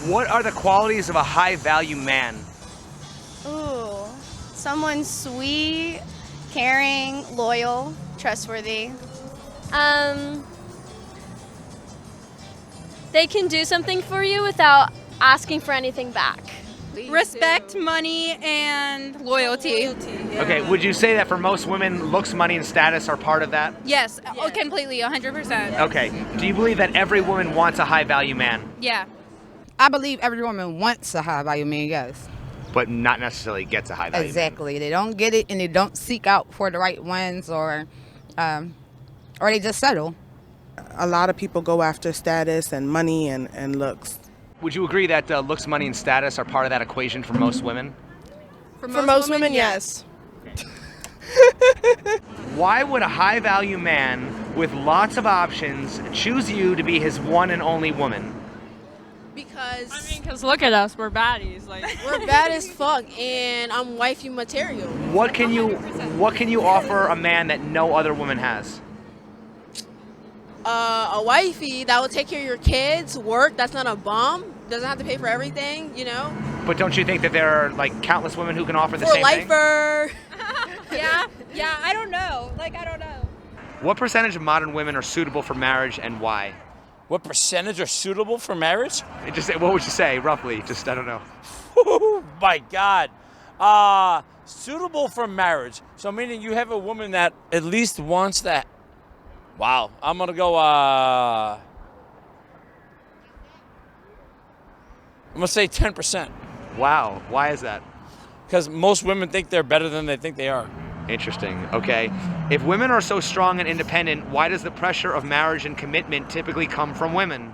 What are the qualities of a high-value man? Ooh, someone sweet, caring, loyal, trustworthy. They can do something for you without asking for anything back. Respect, money, and loyalty. Okay, would you say that for most women, looks, money, and status are part of that? Yes, oh, completely, 100%. Okay. Do you believe that every woman wants a high-value man, Yeah. I believe every woman wants a high value man, yes. but not necessarily gets a high-value man? Exactly. They don't get it and they don't seek out for the right ones or they just settle. A lot of people go after status and money and looks. Would you agree that looks, money, and status are part of that equation for most women? For most women, yes. Why would a high-value man with lots of options choose you to be his one and only woman? Because look at us, we're baddies. Like we're bad as fuck, and I'm wifey material. What can you offer a man that no other woman has? A wifey that will take care of your kids, work, that's not a bum, doesn't have to pay for everything, you know? But don't you think that there are like countless women who can offer the For a same thing? lifer. Yeah, I don't know. I don't know. What percentage of modern women are suitable for marriage and why? What percentage are suitable for marriage? What would you say, roughly? Just, I don't know. Oh my God. Suitable for marriage. So meaning you have a woman that at least wants that. Wow. I'm going to go, I'm going to say 10%. Wow. Why is that? Because most women think they're better than they think they are. Interesting. Okay. If women are so strong and independent, why does the pressure of marriage and commitment typically come from women?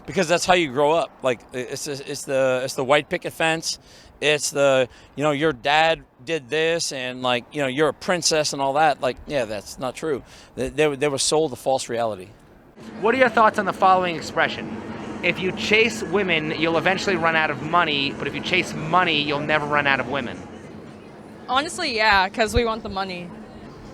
Because that's how you grow up. Like it's the white picket fence. It's the, your dad did this and like, you're a princess and all that. Like, yeah, that's not true. They were sold a false reality. What are your thoughts on the following expression? If you chase women, you'll eventually run out of money, but if you chase money, you'll never run out of women. honestly, yeah, because we want the money.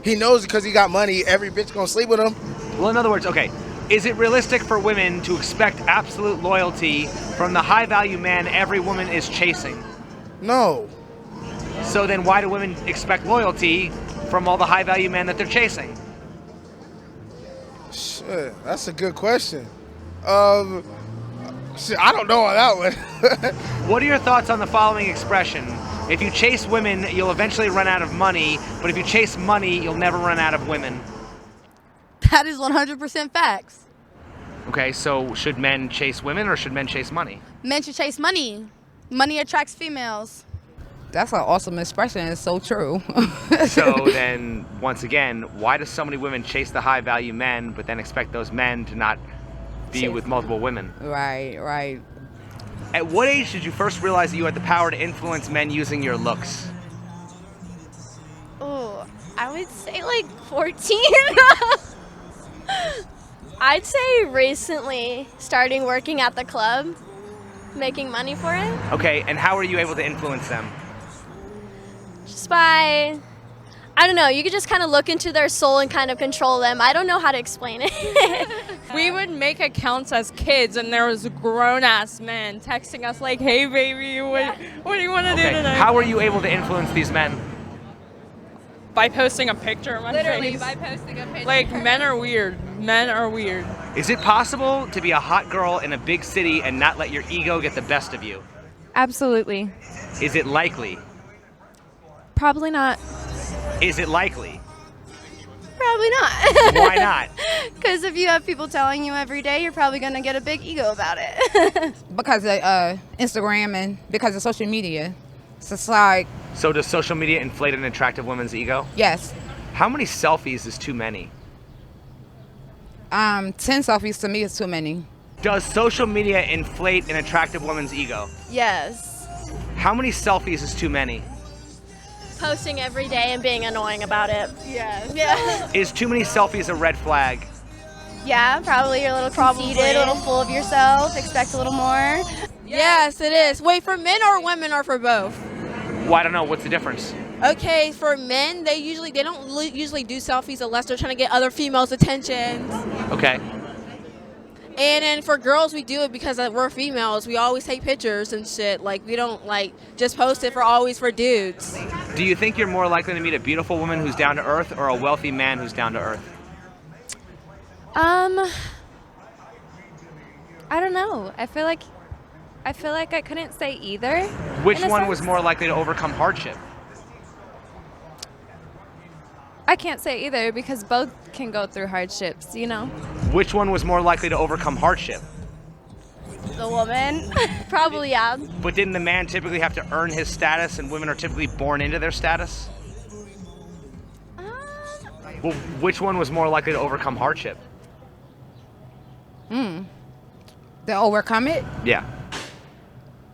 He knows because he got money, every bitch gonna sleep with him. Well, in other words, okay, is it realistic for women to expect absolute loyalty from the high-value man every woman is chasing? No. So then why do women expect loyalty from all the high-value men that they're chasing? Shit, that's a good question. Shit, I don't know on that one. What are your thoughts on the following expression? If you chase women, you'll eventually run out of money, but if you chase money, you'll never run out of women. That is 100% facts. Okay, so should men chase women or should men chase money? Men should chase money. Money attracts females. That's an awesome expression. It's so true. So then, once again, why do so many women chase the high-value men, but then expect those men to not be with multiple women? Right, right. At what age did you first realize that you had the power to influence men using your looks? Oh, I would say like 14. I'd say recently, starting working at the club, making money for it. Okay, and how were you able to influence them? Just by, I don't know, you could just kind of look into their soul and kind of control them. I don't know how to explain it. We would make accounts as kids, and there was grown-ass men texting us like, hey, baby, what do you want to do tonight? How were you able to influence these men? By posting a picture of my Literally, face. by posting a picture. Like, men are weird. Men are weird. Is it possible to be a hot girl in a big city and not let your ego get the best of you? Absolutely. Is it likely? Probably not. Is it likely? Probably not. Why not? Because if you have people telling you every day, you're probably going to get a big ego about it. Because of Instagram and because of social media. So it's like... So does social media inflate an attractive woman's ego? Yes. How many selfies is too many? 10 selfies to me is too many. Does social media inflate an attractive woman's ego? Yes. How many selfies is too many? Posting every day and being annoying about it. Yes. Yeah. Is too many selfies a red flag? Yeah, probably you're a little conceited, a little full of yourself, expect a little more. Yes, it is. Wait, for men or women or for both? Well, I don't know. What's the difference? Okay, for men, they don't usually do selfies unless they're trying to get other females' attention. Okay. And then for girls, we do it because we're females. We always take pictures and shit. Like, we don't, like, just post it for dudes. Do you think you're more likely to meet a beautiful woman who's down to earth or a wealthy man who's down to earth? I don't know. I feel like I couldn't say either. Which in a one was sense. more likely to overcome hardship? I can't say either because both can go through hardships, you know. Which one was more likely to overcome hardship? The woman. Probably, yeah. But didn't the man typically have to earn his status and women are typically born into their status? Well, which one was more likely to overcome hardship? To overcome it, Yeah.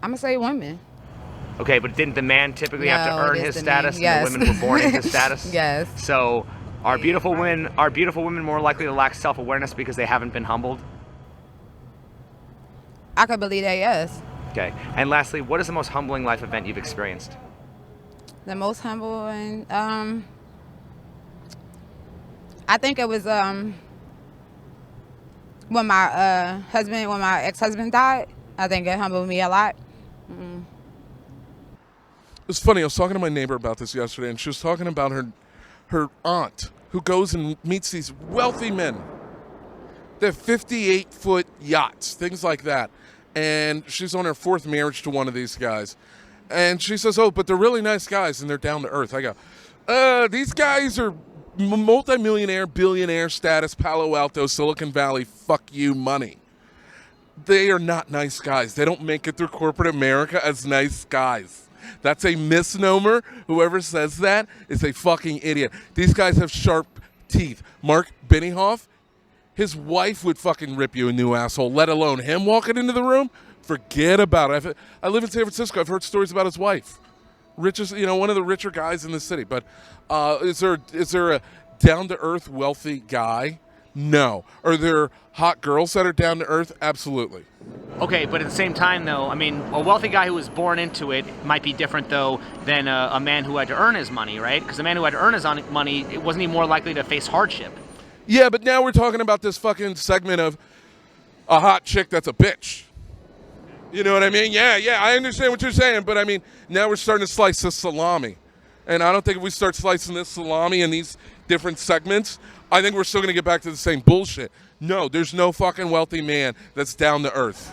I'm gonna say women. Okay, but didn't the man typically have to No, earn it is his the status man. Yes. and the women were born into status? Yes. So are beautiful women more likely to lack self-awareness because they haven't been humbled? I could believe that. Yes. Okay. And lastly, what is the most humbling life event you've experienced? The most humble and I think it was when my ex-husband died. I think it humbled me a lot. It's funny, I was talking to my neighbor about this yesterday, and she was talking about her aunt who goes and meets these wealthy men. They have 58-foot yachts, things like that. And she's on her fourth marriage to one of these guys. And she says, oh, but they're really nice guys, and they're down to earth. I go, these guys are multimillionaire, billionaire status, Palo Alto, Silicon Valley, fuck you money. They are not nice guys. They don't make it through corporate America as nice guys. That's a misnomer. Whoever says that is a fucking idiot. These guys have sharp teeth. Mark Benioff, his wife would fucking rip you a new asshole, let alone him walking into the room. Forget about it. I live in San Francisco. I've heard stories about his wife. Richest, one of the richer guys in the city. But is there a down-to-earth, wealthy guy? No. Are there hot girls that are down to earth? Absolutely. Okay, but at the same time, though, I mean, a wealthy guy who was born into it might be different, though, than a man who had to earn his money, right? Because a man who had to earn his money, wasn't he more likely to face hardship? Yeah, but now we're talking about this fucking segment of a hot chick that's a bitch. You know what I mean? Yeah, I understand what you're saying, but I mean, now we're starting to slice this salami. And I don't think if we start slicing this salami in these different segments, I think we're still going to get back to the same bullshit. No, there's no fucking wealthy man that's down to earth.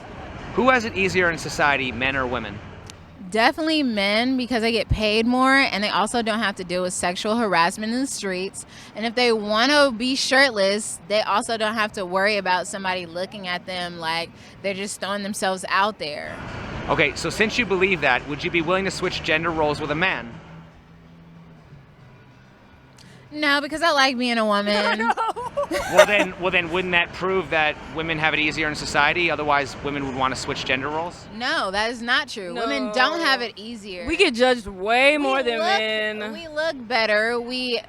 Who has it easier in society, men or women? Definitely men, because they get paid more and they also don't have to deal with sexual harassment in the streets. And if they want to be shirtless, they also don't have to worry about somebody looking at them like they're just throwing themselves out there. Okay, so since you believe that, would you be willing to switch gender roles with a man? No, because I like being a woman. Well then, wouldn't that prove that women have it easier in society? Otherwise, women would want to switch gender roles? No, that is not true. No. Women don't have it easier. We get judged way more than men. We look better. We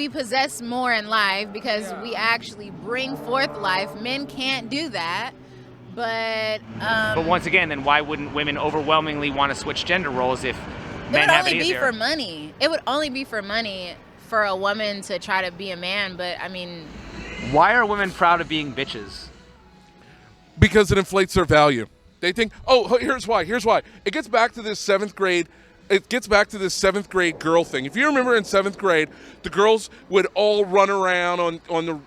possess more in life because we actually bring forth life. Men can't do that. But once again, then why wouldn't women overwhelmingly want to switch gender roles if men have it it would only be easier? for money. It would only be for money for a woman to try to be a man. But I mean, Why are women proud of being bitches? Because it inflates their value. They think, oh, here's why. It gets back to this seventh grade girl thing. If you remember in seventh grade, the girls would all run around on the,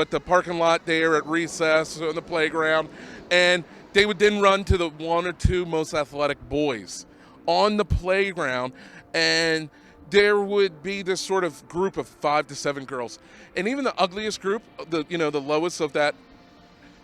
at the parking lot there at recess, on the playground, and they would then run to the one or two most athletic boys on the playground, and there would be this sort of group of 5 to 7 girls. And even the ugliest group, the lowest of that,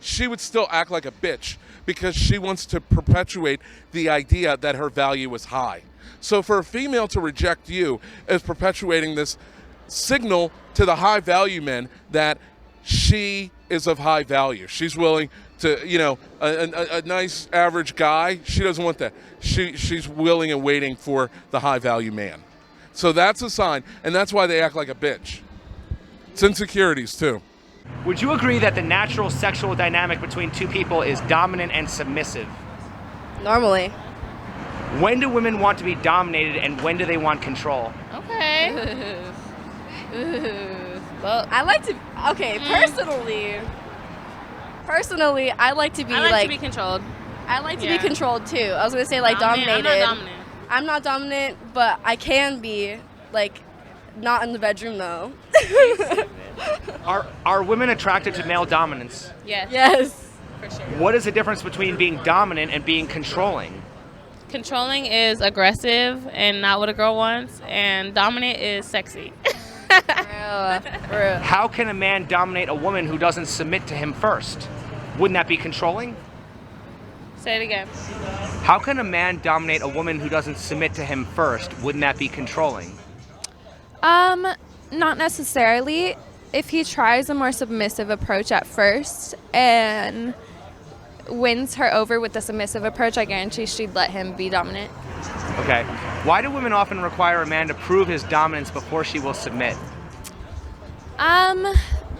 she would still act like a bitch because she wants to perpetuate the idea that her value is high. So for a female to reject you is perpetuating this signal to the high value men that she is of high value. She's willing to, a nice average guy, she doesn't want that. She's willing and waiting for the high value man. So that's a sign, and that's why they act like a bitch. It's insecurities too. Would you agree that the natural sexual dynamic between two people is dominant and submissive? Normally. When do women want to be dominated and when do they want control? Okay. Well, I like to, personally, Personally, I like to be I like to be controlled. I like to Yeah. be controlled too. I was gonna say like Dominant. dominated. I'm not dominant. I'm not dominant, but I can be like not in the bedroom though. Are women attracted to male dominance? Yes. Yes. For sure. What is the difference between being dominant and being controlling? Controlling is aggressive and not what a girl wants, and dominant is sexy. How can a man dominate a woman who doesn't submit to him first? Wouldn't that be controlling? Say it again. How can a man dominate a woman who doesn't submit to him first? Wouldn't that be controlling? Not necessarily. If he tries a more submissive approach at first and wins her over with the submissive approach, I guarantee she'd let him be dominant. Okay. Why do women often require a man to prove his dominance before she will submit?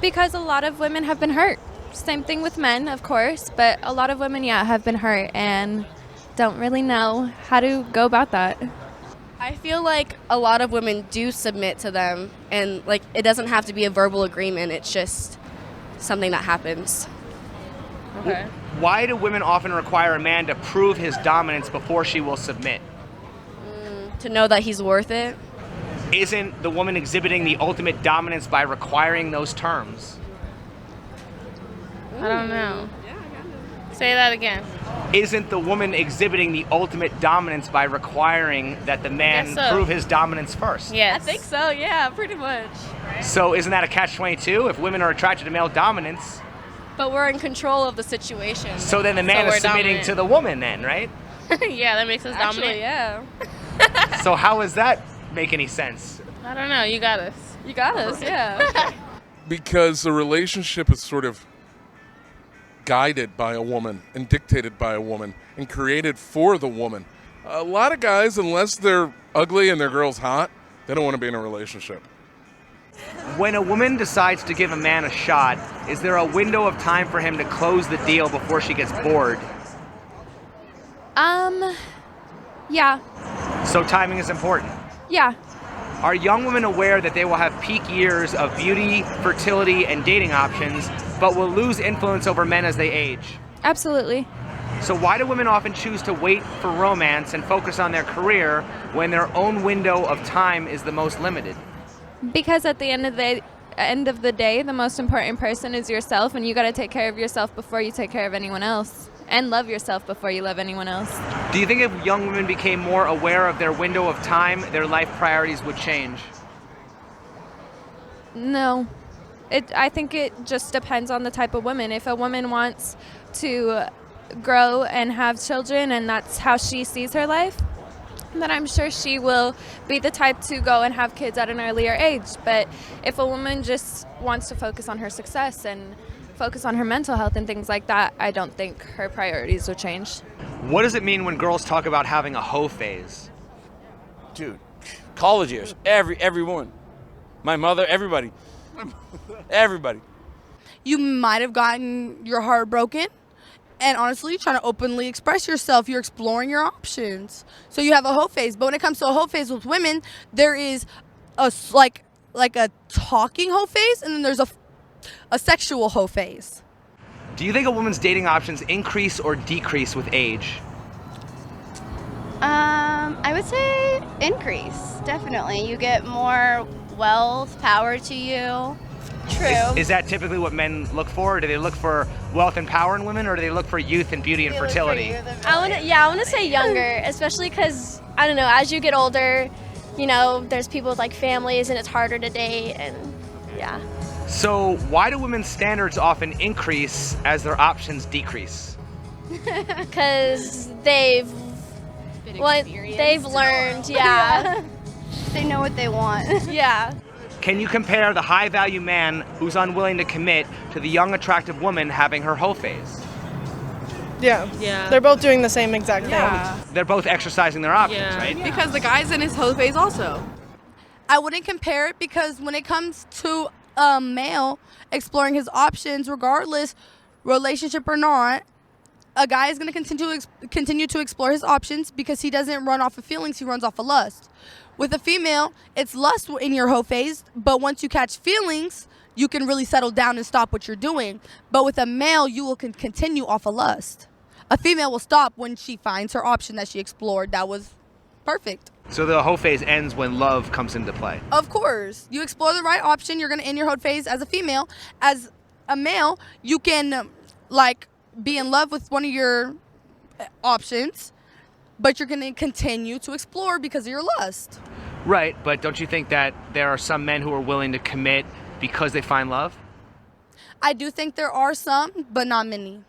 Because a lot of women have been hurt. Same thing with men, of course, but a lot of women, have been hurt and don't really know how to go about that. I feel like a lot of women do submit to them, and like it doesn't have to be a verbal agreement. It's just something that happens. Okay. Why do women often require a man to prove his dominance before she will submit? To know that he's worth it. Isn't the woman exhibiting the ultimate dominance by requiring those terms? I don't know. Say that again. Isn't the woman exhibiting the ultimate dominance by requiring that the man Guess so. prove his dominance first? Yes. I think so. Yeah, pretty much. So isn't that a catch-22? If women are attracted to male dominance, But we're in control of the situation. so then the man So is we're submitting dominant. to the woman then, right? Yeah, that makes us Actually, dominant. yeah. So how does that make any sense? I don't know. You got us. You got us. Yeah. Because the relationship is sort of guided by a woman and dictated by a woman and created for the woman. A lot of guys, unless they're ugly and their girl's hot, they don't want to be in a relationship. When a woman decides to give a man a shot, is there a window of time for him to close the deal before she gets bored? Yeah. So timing is important. Yeah. Are young women aware that they will have peak years of beauty, fertility, and dating options, but will lose influence over men as they age? Absolutely. So why do women often choose to wait for romance and focus on their career when their own window of time is the most limited? Because at the end of the day, the most important person is yourself, and you got to take care of yourself before you take care of anyone else, and love yourself before you love anyone else. Do you think if young women became more aware of their window of time, their life priorities would change? No. I think it just depends on the type of woman. If a woman wants to grow and have children and that's how she sees her life, then I'm sure she will be the type to go and have kids at an earlier age. But if a woman just wants to focus on her success and focus on her mental health and things like that, I don't think her priorities will change. What does it mean when girls talk about having a hoe phase? Dude, college years, everyone. My mother, everybody. Everybody. You might have gotten your heart broken, and honestly, you're trying to openly express yourself. You're exploring your options. So you have a hoe phase. But when it comes to a hoe phase with women, there is a like a talking hoe phase, and then there's a sexual hoe phase. Do you think a woman's dating options increase or decrease with age? I would say increase, definitely. You get more wealth, power to you. True. Is that typically what men look for? Or do they look for wealth and power in women, or do they look for youth and beauty and fertility? I want to say younger, especially because, I don't know, as you get older, there's people with like families and it's harder to date, and yeah. So why do women's standards often increase as their options decrease? Because they've learned, yeah. They know what they want. Yeah. Can you compare the high-value man who's unwilling to commit to the young, attractive woman having her hoe phase? Yeah. They're both doing the same exact thing. They're both exercising their options, right? Because the guy's in his hoe phase also. I wouldn't compare it because when it comes to a male exploring his options, regardless, relationship or not, a guy is going to continue to explore his options because he doesn't run off of feelings, he runs off of lust. With a female, it's lust in your hoe phase, but once you catch feelings, you can really settle down and stop what you're doing. But with a male, you will continue off of lust. A female will stop when she finds her option that she explored that was perfect. So the hoe phase ends when love comes into play. Of course. You explore the right option, you're going to end your hoe phase as a female. As a male, you can, like, be in love with one of your options, but you're going to continue to explore because of your lust. Right, but don't you think that there are some men who are willing to commit because they find love? I do think there are some, but not many.